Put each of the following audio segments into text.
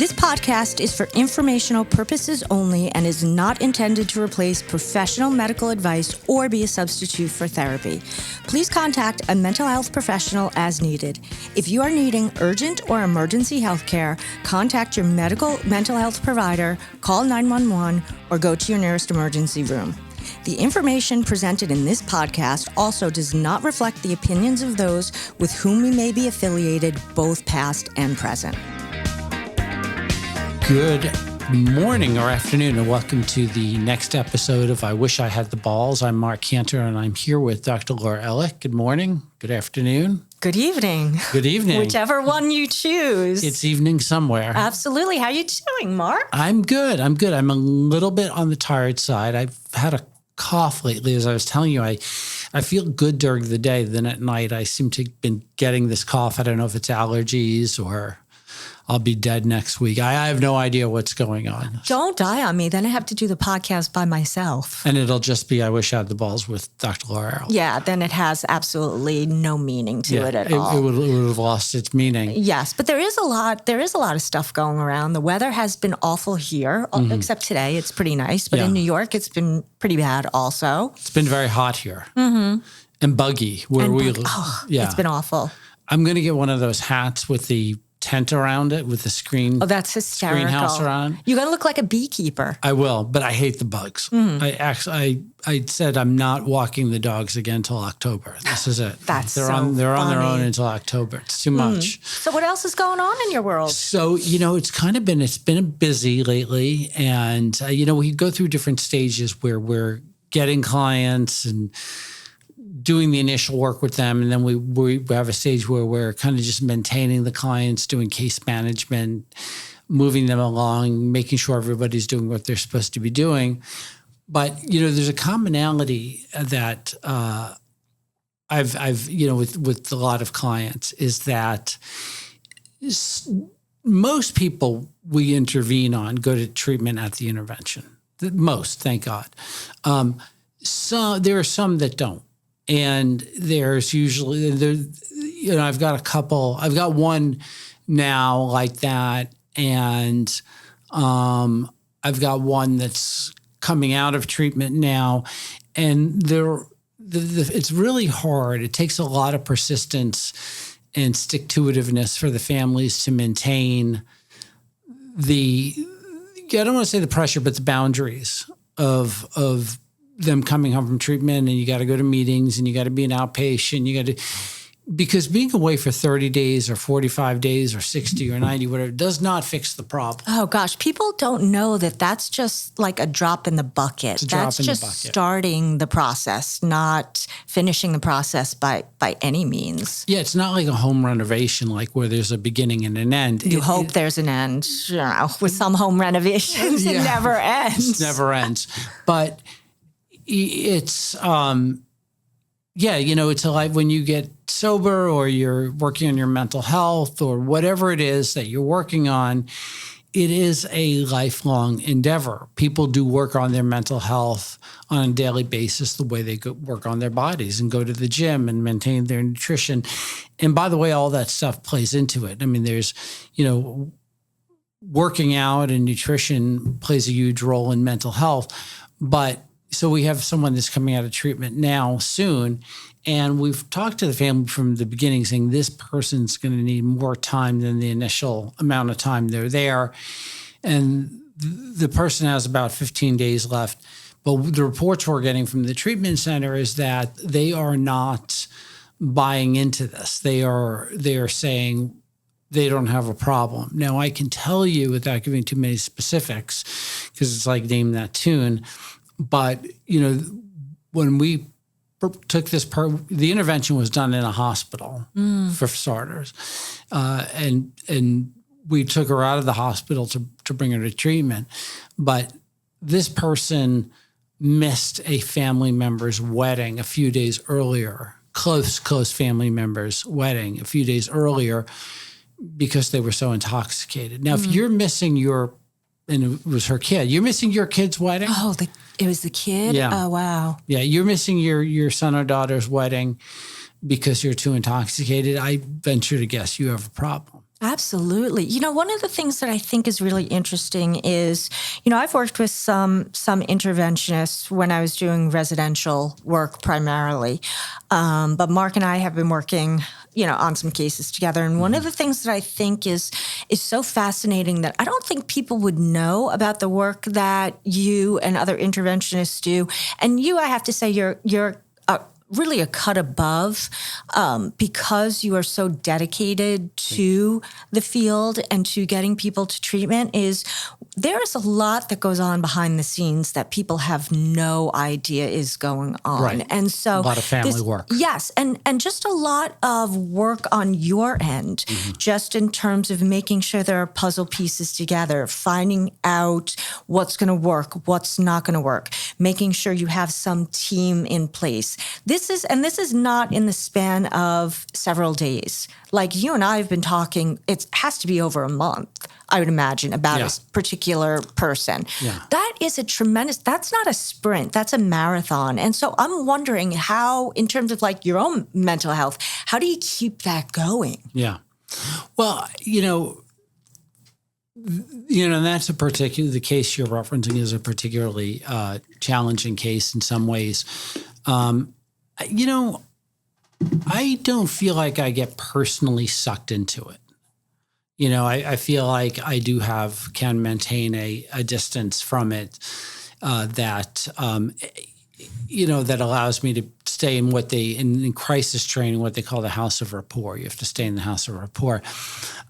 This podcast is for informational purposes only and is not intended to replace professional medical advice or be a substitute for therapy. Please contact a mental health professional as needed. If you are needing urgent or emergency health care, contact your mental health provider, call 911, or go to your nearest emergency room. The information presented in this podcast also does not reflect the opinions of those with whom we may be affiliated, both past and present. Good morning or afternoon, and welcome to the next episode of I Wish I Had the Balls. I'm Marc Kantor, and I'm here with Dr. Laura Ellick. Good morning. Good afternoon. Good evening. Good evening. Whichever one you choose. It's evening somewhere. Absolutely. How you doing, Mark? I'm good. I'm a little bit on the tired side. I've had a cough lately. As I was telling you, I feel good during the day. Then at night, I seem to have been getting this cough. I don't know if it's allergies or I'll be dead next week. I have no idea what's going on. Don't die on me. Then I have to do the podcast by myself. And it'll just be I Wish I Had the Balls with Dr. Laura. Yeah, then it has absolutely no meaning to it at all. It would have lost its meaning. Yes, but there is a lot of stuff going around. The weather has been awful here, except today. It's pretty nice. But in New York, it's been pretty bad also. It's been very hot here. And buggy where we live. It's been awful. I'm going to get one of those hats with the tent around it with the screen. Oh, that's hysterical. Greenhouse around. You're going to look like a beekeeper. I will, but I hate the bugs. I said I'm not walking the dogs again until October. This is it. They're on their own until October. It's too much. So what else is going on in your world? So, it's been busy lately, and we go through different stages where we're getting clients and doing the initial work with them. And then we have a stage where we're kind of just maintaining the clients, doing case management, moving them along, making sure everybody's doing what they're supposed to be doing. But, there's a commonality that I've with a lot of clients is that most people we intervene on go to treatment at the intervention. Most, thank God. So there are some that don't. And there's usually, I've got one now like that. And I've got one that's coming out of treatment now. And it's really hard. It takes a lot of persistence and stick-to-itiveness for the families to maintain I don't want to say the pressure, but the boundaries of them coming home from treatment, and you got to go to meetings, and you got to be an outpatient. Because being away for 30 days or 45 days or 60 or 90, whatever, does not fix the problem. Oh gosh, people don't know that that's just like a drop in the bucket. That's just starting the process, not finishing the process by any means. Yeah, it's not like a home renovation, like where there's a beginning and an end. You hope there's an end. With some home renovations, it never ends. It never ends. But it's, it's like when you get sober or you're working on your mental health or whatever it is that you're working on, it is a lifelong endeavor. People do work on their mental health on a daily basis the way they work on their bodies and go to the gym and maintain their nutrition. And by the way, all that stuff plays into it. I mean, there's, working out and nutrition plays a huge role in mental health, so we have someone that's coming out of treatment now soon, and we've talked to the family from the beginning saying this person's going to need more time than the initial amount of time they're there. And the person has about 15 days left. But the reports we're getting from the treatment center is that they are not buying into this. They are saying they don't have a problem. Now, I can tell you without giving too many specifics, because it's like name that tune, but, when we took the intervention was done in a hospital for starters. And we took her out of the hospital to bring her to treatment. But this person missed a family member's wedding a few days earlier, close family member's wedding a few days earlier because they were so intoxicated. Now, if you're missing and it was her kid. You're missing your kid's wedding? Oh, it was the kid? Yeah. Oh, wow. Yeah, you're missing your son or daughter's wedding because you're too intoxicated. I venture to guess you have a problem. Absolutely. One of the things that I think is really interesting is, I've worked with some interventionists when I was doing residential work primarily. But Mark and I have been working, on some cases together. And one of the things that I think is so fascinating that I don't think people would know about the work that you and other interventionists do. And you, I have to say, you're really a cut above because you are so dedicated to the field and to getting people to treatment. Is there is a lot that goes on behind the scenes that people have no idea is going on. Right. And so a lot of family work. Yes. And just a lot of work on your end, just in terms of making sure there are puzzle pieces together, finding out what's going to work, what's not going to work, making sure you have some team in place. This is not in the span of several days. Like you and I have been talking, it has to be over a month, I would imagine, about a particular person. Yeah. That is that's not a sprint, that's a marathon. And so I'm wondering how, in terms of like your own mental health, how do you keep that going? Yeah. Well, that's the case you're referencing is a particularly challenging case in some ways. I don't feel like I get personally sucked into it. I feel like I can maintain a distance from it that allows me to stay in in crisis training, what they call the house of rapport. You have to stay in the house of rapport.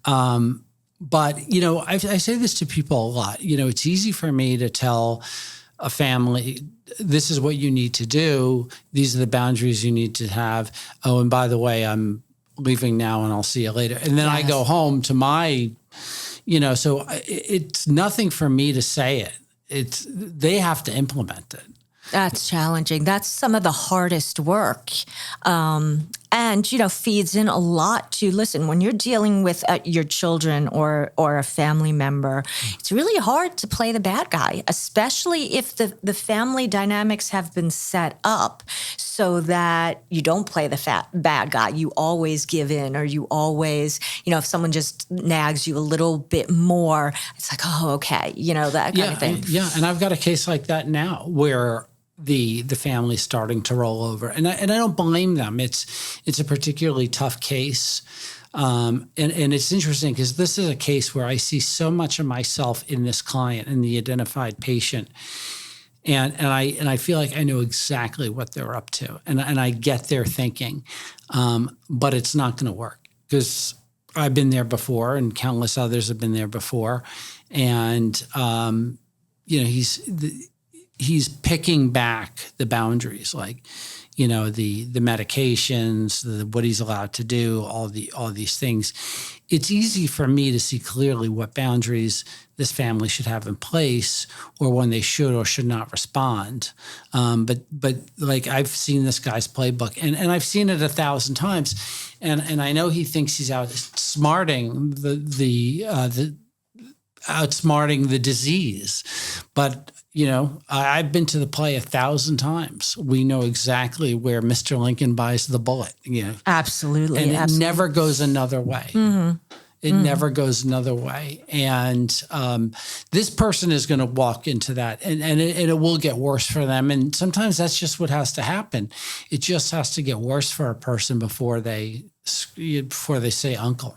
But, I say this to people a lot. It's easy for me to tell a family, this is what you need to do. These are the boundaries you need to have. Oh, and by the way, I'm leaving now and I'll see you later. And then I go home to my, so it's nothing for me to say it. They have to implement it. That's challenging. That's some of the hardest work. And, feeds in a lot to, listen, when you're dealing with your children or a family member, it's really hard to play the bad guy, especially if the family dynamics have been set up so that you don't play the bad guy. You always give in, or you always, if someone just nags you a little bit more, it's like, oh, okay, that kind of thing. And I've got a case like that now where the family's starting to roll over, and I don't blame them. It's a particularly tough case, and it's interesting because this is a case where I see so much of myself in this client and the identified patient, and I feel like I know exactly what they're up to, and I get their thinking, but it's not going to work because I've been there before, and countless others have been there before, and he's picking back the boundaries, like, the medications, what he's allowed to do, all these things. It's easy for me to see clearly what boundaries this family should have in place, or when they should or should not respond. But like, I've seen this guy's playbook, and I've seen it 1,000 times, and I know he thinks he's outsmarting outsmarting the disease, but I've been to the play 1,000 times. We know exactly where Mr. Lincoln buys the bullet. Absolutely, and it absolutely. never goes another way. It never goes another way. And this person is going to walk into that, and it will get worse for them. And sometimes that's just what has to happen. It just has to get worse for a person before they say uncle.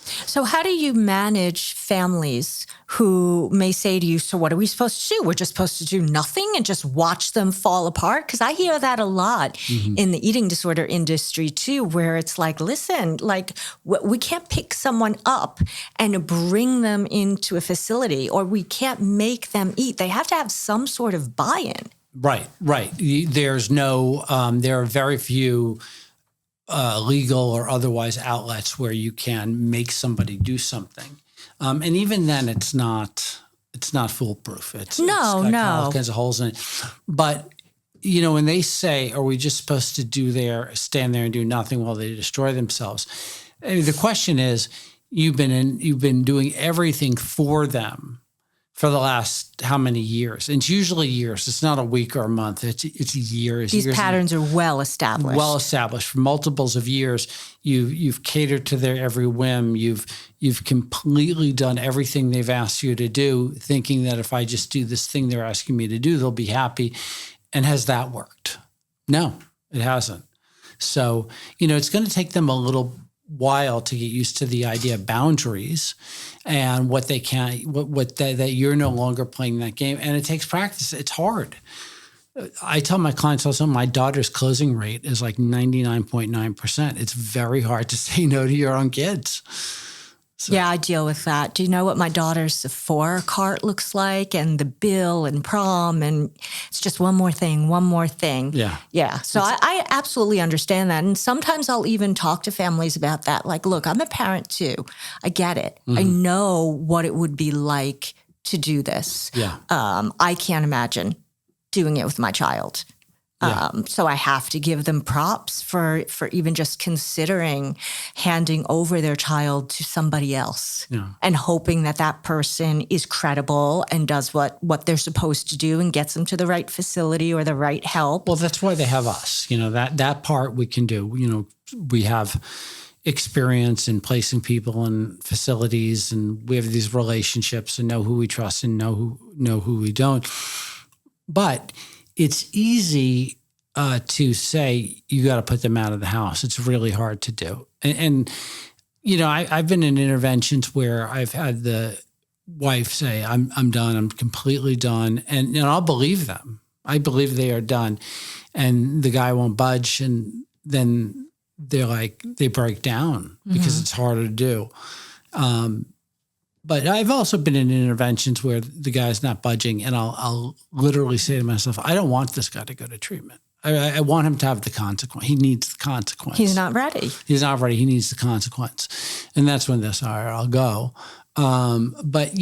So how do you manage families who may say to you, so what are we supposed to do? We're just supposed to do nothing and just watch them fall apart? Because I hear that a lot in the eating disorder industry too, where it's like, listen, like we can't pick someone up and bring them into a facility, or we can't make them eat. They have to have some sort of buy-in. Right. There's no, there are very few legal or otherwise outlets where you can make somebody do something. And even then it's not foolproof. It's got all kinds of holes in it. But, when they say, are we just supposed to stand there and do nothing while they destroy themselves? I mean, the question is, you've been doing everything for them for the last how many years? And it's usually years. It's not a week or a month. It's years. These patterns are well established. Well established for multiples of years. You've catered to their every whim. You've You've completely done everything they've asked you to do, thinking that if I just do this thing they're asking me to do, they'll be happy. And has that worked? No, it hasn't. So, it's going to take them a little while to get used to the idea of boundaries and what they can't, that you're no longer playing that game. And it takes practice. It's hard. I tell my clients also, my daughter's closing rate is like 99.9%. It's very hard to say no to your own kids. So. Yeah, I deal with that. Do you know what my daughter's Sephora cart looks like, and the bill and prom, and it's just one more thing. Yeah. Yeah. So I absolutely understand that. And sometimes I'll even talk to families about that. Like, look, I'm a parent too. I get it. I know what it would be like to do this. Yeah. I can't imagine doing it with my child. Yeah. So I have to give them props for even just considering handing over their child to somebody else and hoping that person is credible and does what they're supposed to do and gets them to the right facility or the right help. Well, that's why they have us. That part we can do. We have experience in placing people in facilities, and we have these relationships and know who we trust and know who we don't. But it's easy to say you got to put them out of the house. It's really hard to do. And I've been in interventions where I've had the wife say, I'm done. I'm completely done. And I'll believe them. I believe they are done. And the guy won't budge. And then they break down because it's harder to do. But I've also been in interventions where the guy's not budging, and I'll literally say to myself, I don't want this guy to go to treatment. I want him to have the consequence. He needs the consequence. He's not ready. He's not ready. He needs the consequence. And that's when all right, I'll go. But,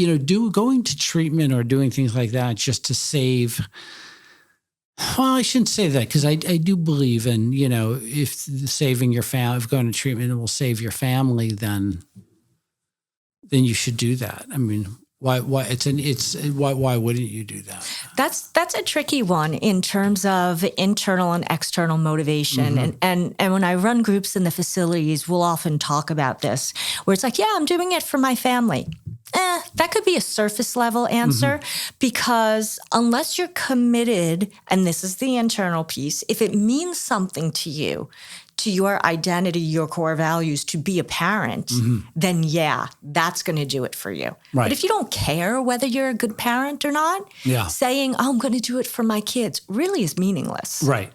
going to treatment or doing things like that just to save, well, I shouldn't say that, because I do believe in, if saving your family, if going to treatment will save your family, then you should do that. I mean, why wouldn't you do that? That's a tricky one in terms of internal and external motivation. And when I run groups in the facilities, we'll often talk about this, where it's like, yeah, I'm doing it for my family. That could be a surface level answer, because unless you're committed, and this is the internal piece, if it means something to you, to your identity, your core values, to be a parent, then yeah, that's going to do it for you. Right. But if you don't care whether you're a good parent or not, saying, I'm going to do it for my kids really is meaningless. Right.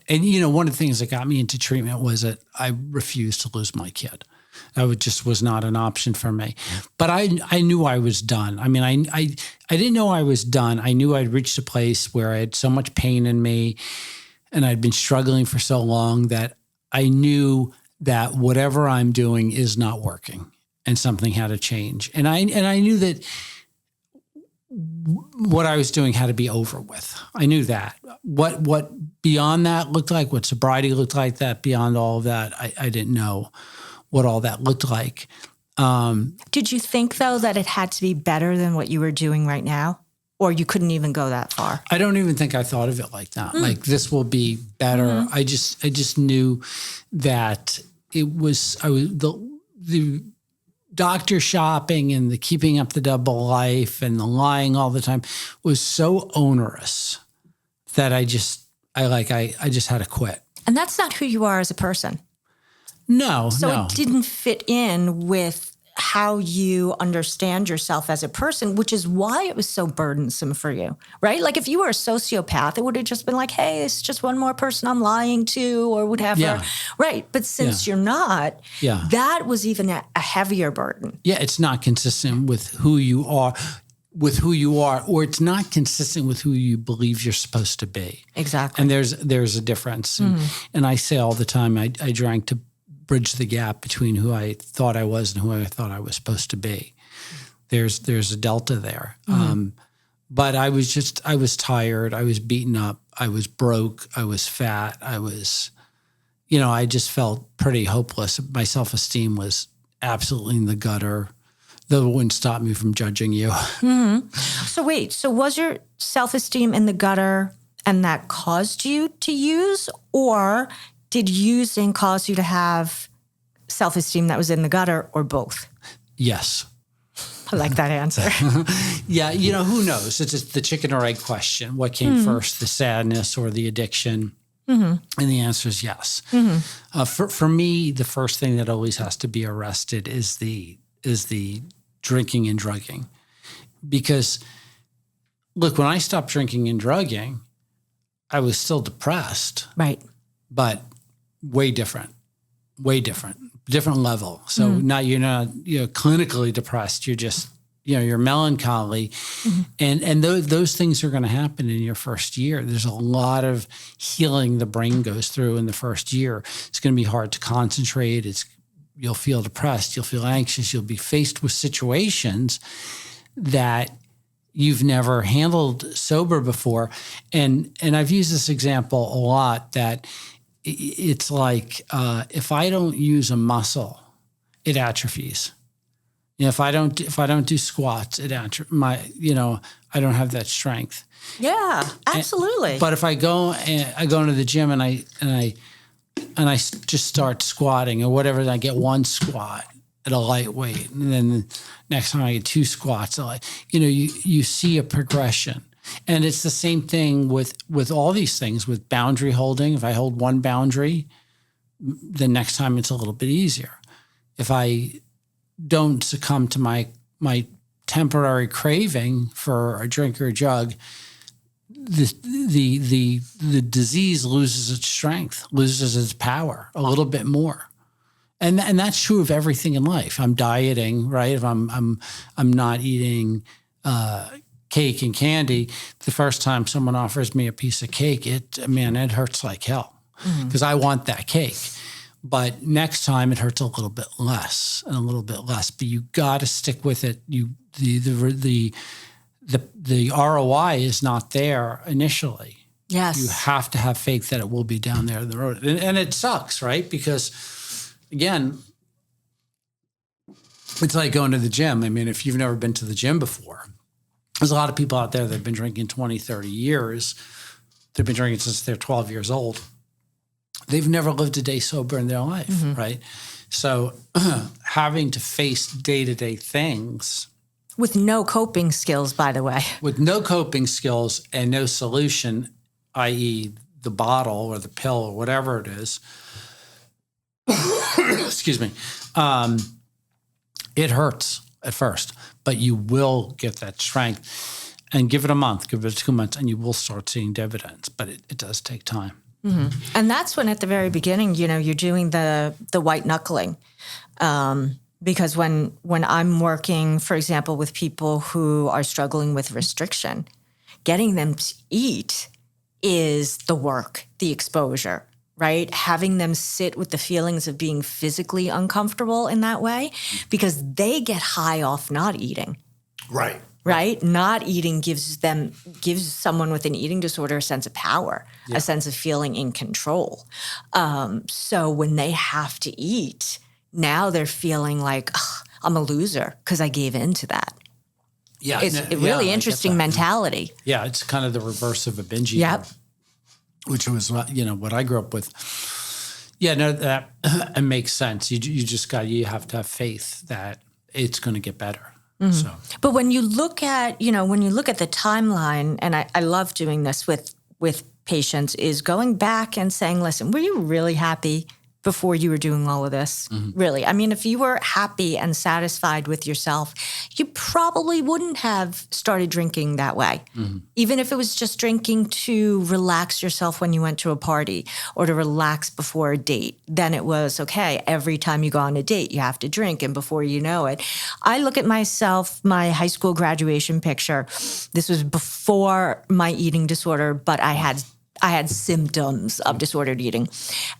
And, one of the things that got me into treatment was that I refused to lose my kid. That just was not an option for me. But I knew I was done. I mean, I didn't know I was done. I knew I'd reached a place where I had so much pain in me, and I'd been struggling for so long that I knew that whatever I'm doing is not working, and something had to change. And I knew that what I was doing had to be over with. I knew that. What beyond that looked like, what sobriety looked like, that beyond all of that, I didn't know what all that looked like. Did you think, though, that it had to be better than what you were doing right now? Or you couldn't even go that far? I don't even think I thought of it like that. Like, this will be better. I just knew that the doctor shopping and the keeping up the double life and the lying all the time was so onerous that I just had to quit. And that's not who you are as a person. No. It didn't fit in with how you understand yourself as a person, which is why it was so burdensome for you, right? Like, if you were a sociopath, it would have just been like, hey, it's just one more person I'm lying to or whatever. Yeah. Right. But since you're not, that was even a heavier burden. Yeah, it's not consistent with who you are, or it's not consistent with who you believe you're supposed to be. Exactly. And there's a difference. And I say all the time, I drank to bridge the gap between who I thought I was and who I thought I was supposed to be. There's a delta there. But I was tired. I was beaten up. I was broke. I was fat. I just felt pretty hopeless. My self-esteem was absolutely in the gutter. That wouldn't stop me from judging you. So was your self-esteem in the gutter, and that caused you to use, or did using cause you to have self-esteem that was in the gutter, or both? Yes. I like that answer. Yeah, who knows? It's just the chicken or egg question. What came first, the sadness or the addiction? And the answer is yes. For me, the first thing that always has to be arrested is the drinking and drugging. Because, look, when I stopped drinking and drugging, I was still depressed. Right. But way different, different level. So now you're not clinically depressed. You're just you're melancholy, and those things are going to happen in your first year. There's a lot of healing the brain goes through in the first year. It's going to be hard to concentrate. You'll feel depressed. You'll feel anxious. You'll be faced with situations that you've never handled sober before. And I've used this example a lot, that it's like if I don't use a muscle, it atrophies. If I don't do squats, I don't have that strength. Yeah, absolutely. But if I go into the gym and I just start squatting or whatever, and I get one squat at a lightweight, and then next time I get two squats, you see a progression. And it's the same thing with all these things, with boundary holding. If I hold one boundary, the next time it's a little bit easier. If I don't succumb to my temporary craving for a drink or a drug, the disease loses its strength, loses its power a little bit more. And that's true of everything in life. I'm dieting, right? If I'm not eating cake and candy, the first time someone offers me a piece of cake, it hurts like hell because I want that cake. But next time it hurts a little bit less and a little bit less. But you got to stick with it. The ROI is not there initially. Yes. You have to have faith that it will be down there the road. And it sucks, right? Because, again, it's like going to the gym. If you've never been to the gym before, there's a lot of people out there that have been drinking 20, 30 years. They've been drinking since they're 12 years old. They've never lived a day sober in their life, right? So having to face day-to-day things. With no coping skills, by the way. With no coping skills and no solution, i.e. the bottle or the pill or whatever it is, excuse me, it hurts at first, but you will get that strength. And give it a month, give it 2 months, and you will start seeing dividends. But it does take time. And that's when at the very beginning, you're doing the white knuckling. Because when I'm working, for example, with people who are struggling with restriction, getting them to eat is the work, the exposure, right? Having them sit with the feelings of being physically uncomfortable in that way, because they get high off not eating. Right. Right? Not eating gives someone with an eating disorder a sense of power, a sense of feeling in control. So when they have to eat, now they're feeling like, I'm a loser because I gave in to that. Yeah. It's a really interesting mentality. Yeah, it's kind of the reverse of a binge eater. Yep. Which was, what I grew up with. Yeah, no, that it makes sense. You have to have faith that it's going to get better. So. But when you look at, the timeline, and I love doing this with patients, is going back and saying, listen, were you really happy before you were doing all of this? Really? If you were happy and satisfied with yourself, you probably wouldn't have started drinking that way. Even if it was just drinking to relax yourself when you went to a party or to relax before a date, then it was, okay, every time you go on a date, you have to drink. And before you know it, I look at myself, my high school graduation picture. This was before my eating disorder, but I had symptoms of disordered eating.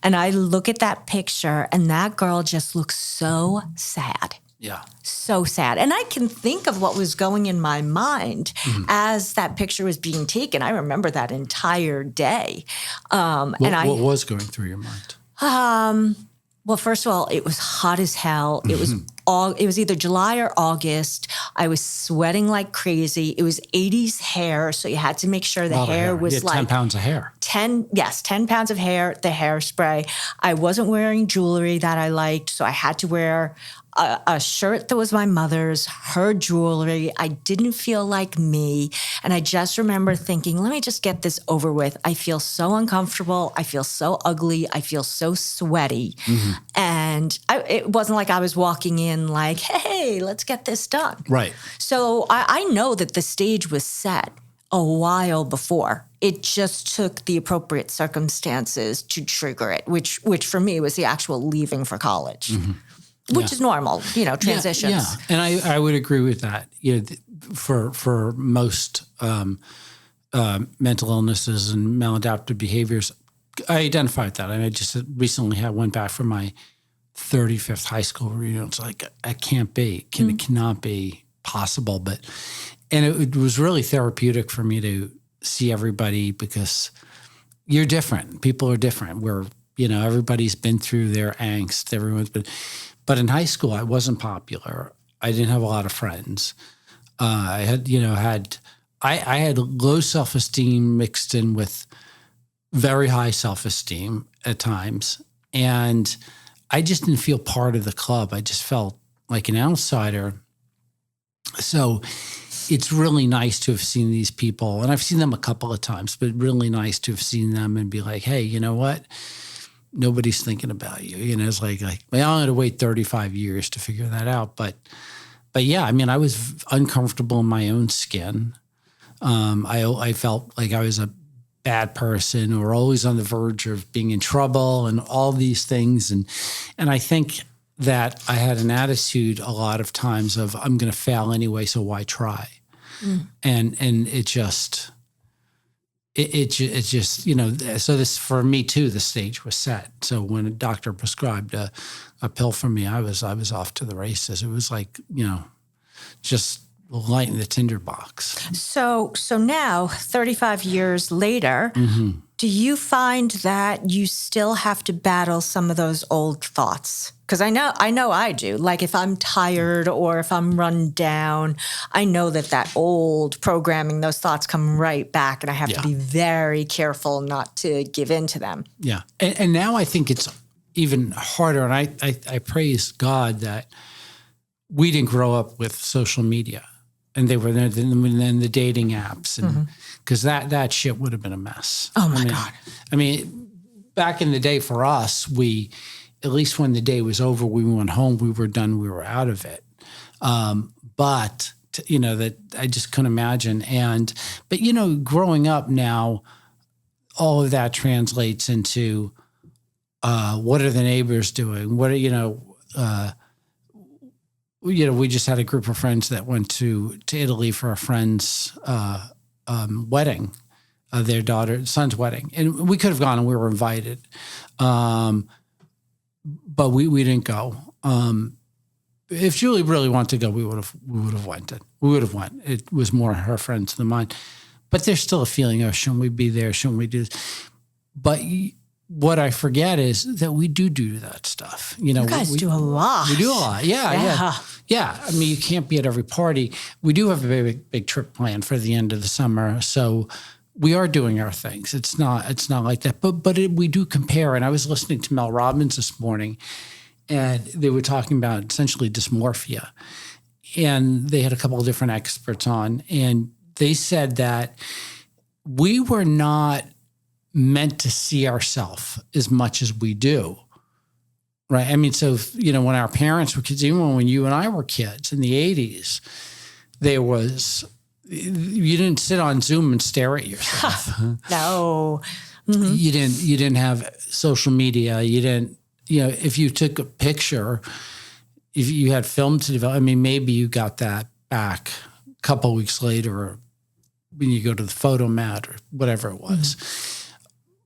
And I look at that picture, and that girl just looks so sad. Yeah. So sad. And I can think of what was going in my mind as that picture was being taken. I remember that entire day. What was going through your mind? Well, first of all, it was hot as hell. It was either July or August. I was sweating like crazy. It was 80s hair, so you had to make sure the hair was like 10 pounds of hair. 10 pounds of hair, the hairspray. I wasn't wearing jewelry that I liked, so I had to wear a shirt that was my mother's, her jewelry. I didn't feel like me. And I just remember thinking, let me just get this over with. I feel so uncomfortable. I feel so ugly. I feel so sweaty. And it wasn't like I was walking in like, hey, let's get this done. Right. So I know that the stage was set a while before. It just took the appropriate circumstances to trigger it, which for me was the actual leaving for college. Which is normal, transitions. Yeah. And I would agree with that. For most mental illnesses and maladaptive behaviors, I identify with that. And I just recently went back for my 35th high school reunion. It's like, it can't be, it cannot be possible. And it was really therapeutic for me to see everybody, because you're different. People are different. Everybody's been through their angst. But in high school, I wasn't popular. I didn't have a lot of friends. I had low self-esteem mixed in with very high self-esteem at times. And I just didn't feel part of the club. I just felt like an outsider. So it's really nice to have seen these people. And I've seen them a couple of times, but really nice to have seen them and be like, hey, you know what? Nobody's thinking about you. It's like I had to wait 35 years to figure that out. But yeah, I mean, I was uncomfortable in my own skin. I felt like I was a bad person, or always on the verge of being in trouble, and all these things. And I think that I had an attitude a lot of times of, I'm going to fail anyway, so why try? And it just. It just, so this, for me too, the stage was set. So when a doctor prescribed a pill for me, I was off to the races. It was like, just lighting the tinderbox. So now, 35 years later, do you find that you still have to battle some of those old thoughts? Because I know I do. Like if I'm tired or if I'm run down, I know that old programming, those thoughts come right back, and I have to be very careful not to give in to them. Yeah. And now I think it's even harder. And I praise God that we didn't grow up with social media, and they were then the dating apps, and because that shit would have been a mess. Oh my God. I mean, back in the day for us, at least when the day was over, we went home, we were done, we were out of it. But that I just couldn't imagine. But growing up now, all of that translates into what are the neighbors doing? What are, we just had a group of friends that went to Italy for a friend's wedding, their son's wedding. And we could have gone, and we were invited. But we didn't go. If Julie really wanted to go, we would have went. We would have went. It was more her friends than mine. But there's still a feeling of, shouldn't we be there? Shouldn't we do this? But what I forget is that we do that stuff. You guys do a lot. We do a lot. Yeah. I mean, you can't be at every party. We do have a big trip planned for the end of the summer. So we are doing our things. It's not like that. But we do compare. And I was listening to Mel Robbins this morning, and they were talking about essentially dysmorphia. And they had a couple of different experts on, and they said that we were not meant to see ourselves as much as we do. Right. I mean, so, when our parents were kids, even when you and I were kids in the 80s, you didn't sit on Zoom and stare at yourself. No. You didn't have social media. You didn't, if you took a picture, if you had film to develop, I mean, maybe you got that back a couple of weeks later when you go to the photo mat or whatever it was.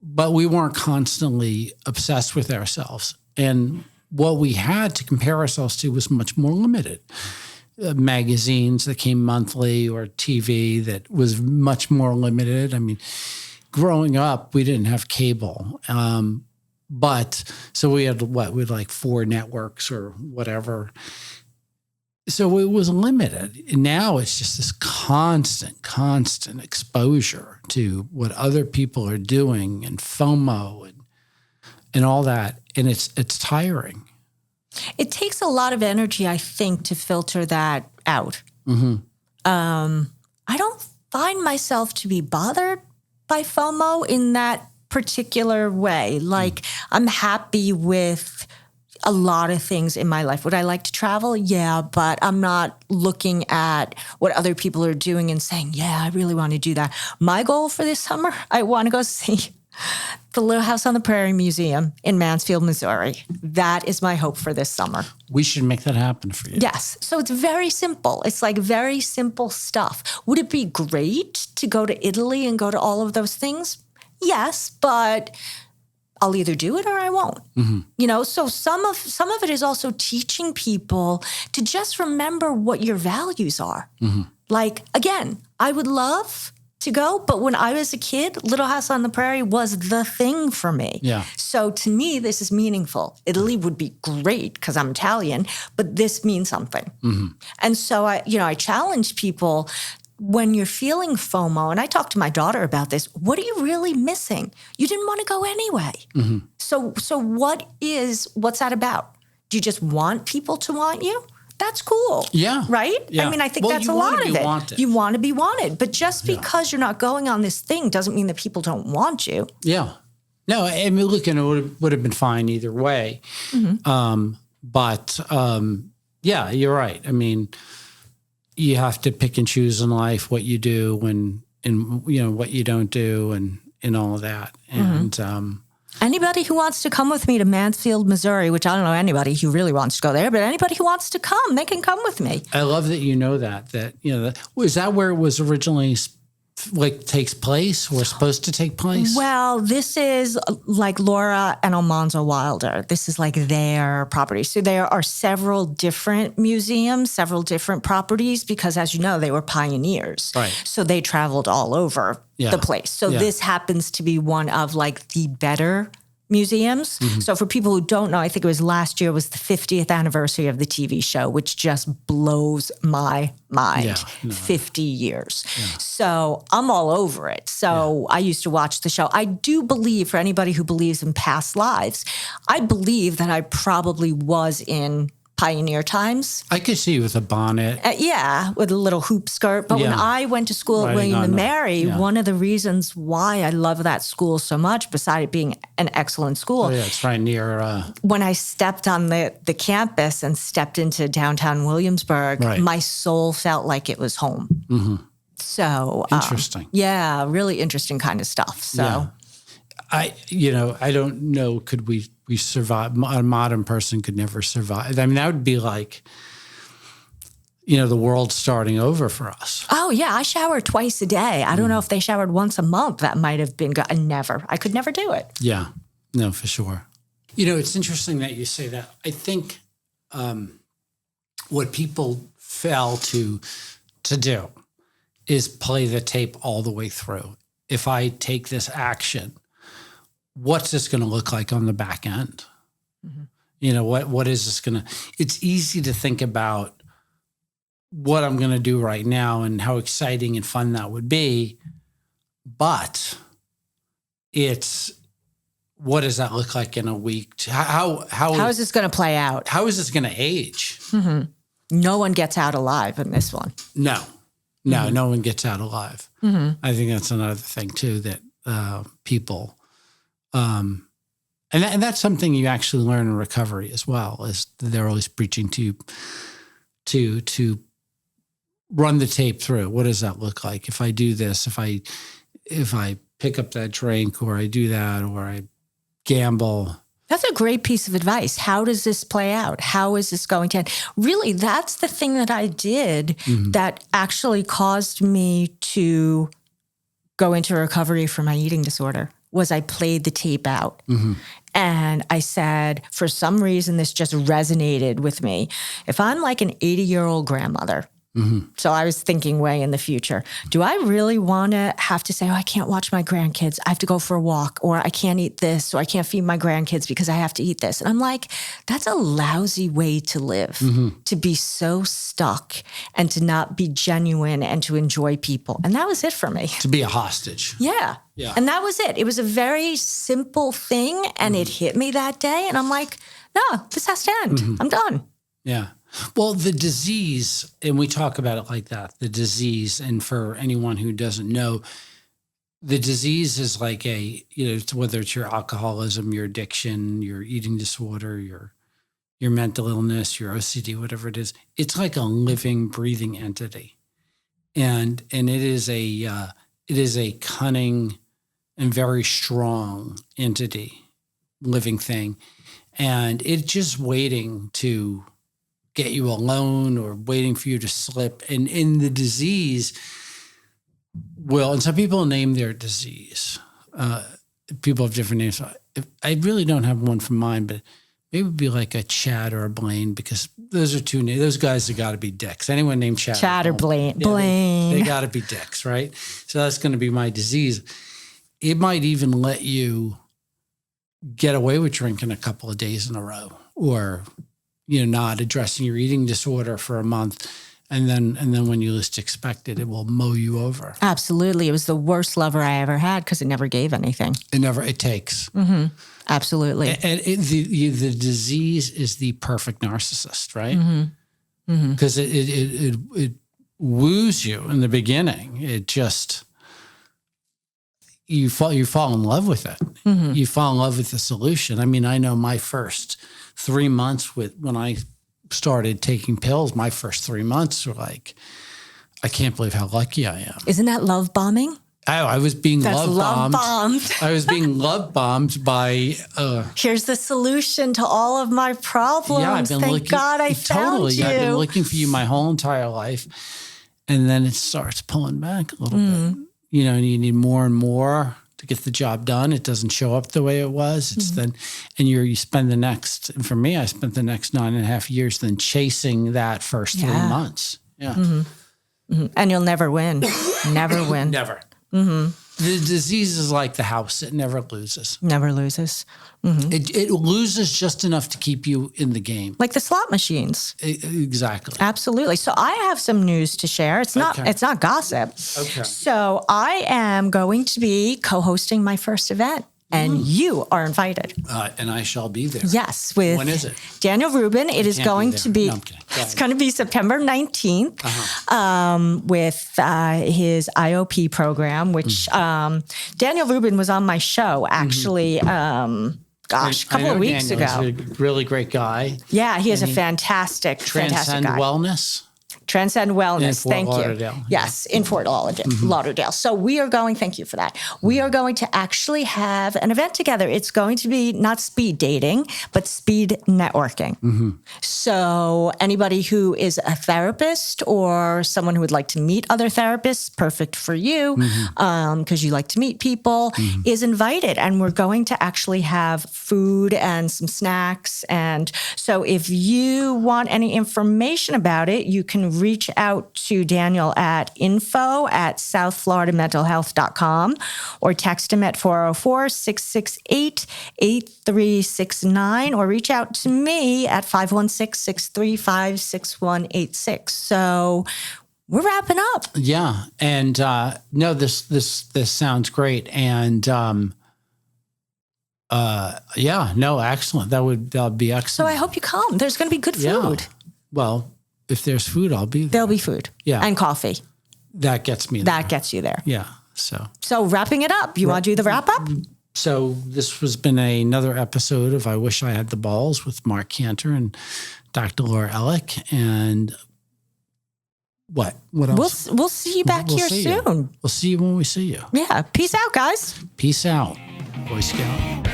But we weren't constantly obsessed with ourselves. And what we had to compare ourselves to was much more limited. Magazines that came monthly, or TV that was much more limited. I mean, growing up, we didn't have cable. But so we had like 4 networks or whatever. So it was limited. Now it's just this constant exposure to what other people are doing and FOMO and all that. And it's tiring. It takes a lot of energy, I think, to filter that out. Mm-hmm. I don't find myself to be bothered by FOMO in that particular way. Like, I'm happy with a lot of things in my life. Would I like to travel? Yeah, but I'm not looking at what other people are doing and saying, yeah, I really want to do that. My goal for this summer, I want to go see the Little House on the Prairie Museum in Mansfield, Missouri. That is my hope for this summer. We should make that happen for you. Yes. So it's very simple. It's like very simple stuff. Would it be great to go to Italy and go to all of those things? Yes, but I'll either do it or I won't. Mm-hmm. You know, so some of it is also teaching people to just remember what your values are. Mm-hmm. Like, again, I would love to go, but when I was a kid, Little House on the Prairie was the thing for me. Yeah. So to me, this is meaningful. Italy would be great because I'm Italian, but this means something. Mm-hmm. And so I challenge people, when you're feeling FOMO, and I talked to my daughter about this, what are you really missing? You didn't want to go anyway. Mm-hmm. So what's that about? Do you just want people to want you? That's cool. Yeah. Right? Yeah. I mean, I think that's a lot of it. Wanted. You want to be wanted. But just because you're not going on this thing doesn't mean that people don't want you. Yeah. No, I mean, look, it would have been fine either way. Mm-hmm. But you're right. I mean, you have to pick and choose in life what you do and what you don't do and all of that. And anybody who wants to come with me to Mansfield, Missouri, which I don't know anybody who really wants to go there, but anybody who wants to come, they can come with me. I love that you know that was that where it was originally takes place or supposed to take place? Well, this is like Laura and Almanzo Wilder. This is like their property. So there are several different museums, several different properties, because as you know, they were pioneers. Right. So they traveled all over the place. So this happens to be one of like the better museums. Mm-hmm. So for people who don't know, I think it was last year was the 50th anniversary of the TV show, which just blows my mind. Yeah, 50 years. Yeah. So I'm all over it. So I used to watch the show. I do believe, for anybody who believes in past lives, I believe that I probably was in pioneer times. I could see you with a bonnet. With a little hoop skirt. But when I went to school at William and Mary, one of the reasons why I love that school so much, beside it being an excellent school. Oh, yeah, it's right near. When I stepped on the campus and stepped into downtown Williamsburg, my soul felt like it was home. Mm-hmm. So interesting. Really interesting kind of stuff. So I don't know, could we survive? A modern person could never survive. I mean, that would be like, the world starting over for us. Oh, yeah. I shower twice a day. I don't know if they showered once a month. That might have been good. I could never do it. Yeah. No, for sure. It's interesting that you say that. I think what people fail to do is play the tape all the way through. If I take this action, what's this going to look like on the back end? Mm-hmm. What is this going to, it's easy to think about what I'm going to do right now and how exciting and fun that would be. But it's, what does that look like in a week? How is this going to play out? How is this going to age? Mm-hmm. No one gets out alive in this one. No, no one gets out alive. Mm-hmm. I think that's another thing too, that people, and that's something you actually learn in recovery as well, is they're always preaching to run the tape through. What does that look like? If I do this, if I pick up that drink, or I do that, or I gamble. That's a great piece of advice. How does this play out? How is this going to end? Really, that's the thing that I did that actually caused me to go into recovery for my eating disorder, was I played the tape out. Mm-hmm. And I said, for some reason, this just resonated with me. If I'm like an 80-year-old grandmother So I was thinking way in the future. Do I really want to have to say, oh, I can't watch my grandkids. I have to go for a walk, or I can't eat this, or I can't feed my grandkids because I have to eat this. And I'm like, that's a lousy way to live, to be so stuck and to not be genuine and to enjoy people. And that was it for me. To be a hostage. Yeah. And that was it. It was a very simple thing, and it hit me that day. And I'm like, no, this has to end. I'm done. Yeah. Well, the disease, and we talk about it like that, the disease, and for anyone who doesn't know, the disease is like whether it's your alcoholism, your addiction, your eating disorder, your mental illness, your OCD, whatever it is, it's like a living, breathing entity. And it is a cunning and very strong entity, living thing. And it's just waiting to get you alone or waiting for you to slip. And in the disease, and some people name their disease. People have different names. I really don't have one for mine, but maybe it'd be like a Chad or a Blaine, because those are two names. Those guys have got to be dicks. Anyone named Chad or Blaine. They got to be dicks, right? So that's going to be my disease. It might even let you get away with drinking a couple of days in a row, or not addressing your eating disorder for a month. And then when you least expect it, it will mow you over. Absolutely. It was the worst lover I ever had because it never gave anything. It takes. Absolutely. And the disease is the perfect narcissist, right? Because it woos you in the beginning. It just, you fall in love with it. You fall in love with the solution. I mean, I know my first 3 months when I started taking pills, my first 3 months were like, I can't believe how lucky I am. Isn't that love bombing? I was being love bombed. I was being love bombed by. Here's the solution to all of my problems. Yeah, Thank God I found you. I've been looking for you my whole entire life, and then it starts pulling back a little bit. And you need more and more to get the job done. It doesn't show up the way it was. It's then, and you spend the next. And for me, I spent the next 9.5 years then chasing that first 3 months. Yeah, and you'll never win. Never win. Never. The disease is like the house; it never loses. Never loses. It loses just enough to keep you in the game, like the slot machines. Exactly. Absolutely. So I have some news to share. It's not gossip. Okay. So I am going to be co-hosting my first event. And you are invited. And I shall be there. Yes. When is it? Daniel Rubin. It is going to be, no, I'm kidding. It's going to be September 19th with his IOP program, which Daniel Rubin was on my show actually, a couple of weeks ago. He's a really great guy. Yeah, he is a fantastic guy. Wellness. Transcend Wellness. In Fort Thank Lauderdale. you. Yes, in Fort Lauderdale. So we are going, thank you for that. We are going to actually have an event together. It's going to be not speed dating, but speed networking. So anybody who is a therapist or someone who would like to meet other therapists, perfect for you, because you like to meet people, is invited. And we're going to actually have food and some snacks. And so if you want any information about it, you can reach out to Daniel at info@southfloridamentalhealth.com or text him at 404-668-8369 or reach out to me at 516-635-6186. So we're wrapping up. Yeah. And no, this sounds great. And excellent. That'll be excellent. So I hope you come. There's going to be good food. Yeah. Well, if there's food, I'll be there. There'll be food. Yeah. And coffee. That gets me there. That gets you there. Yeah. So wrapping it up, you want to do the wrap up? So this has been another episode of I Wish I Had the Balls with Marc Kantor and Dr. Laura Ellick. And what else? We'll see you back here soon. We'll see you when we see you. Yeah. Peace out, guys. Peace out, Boy Scout.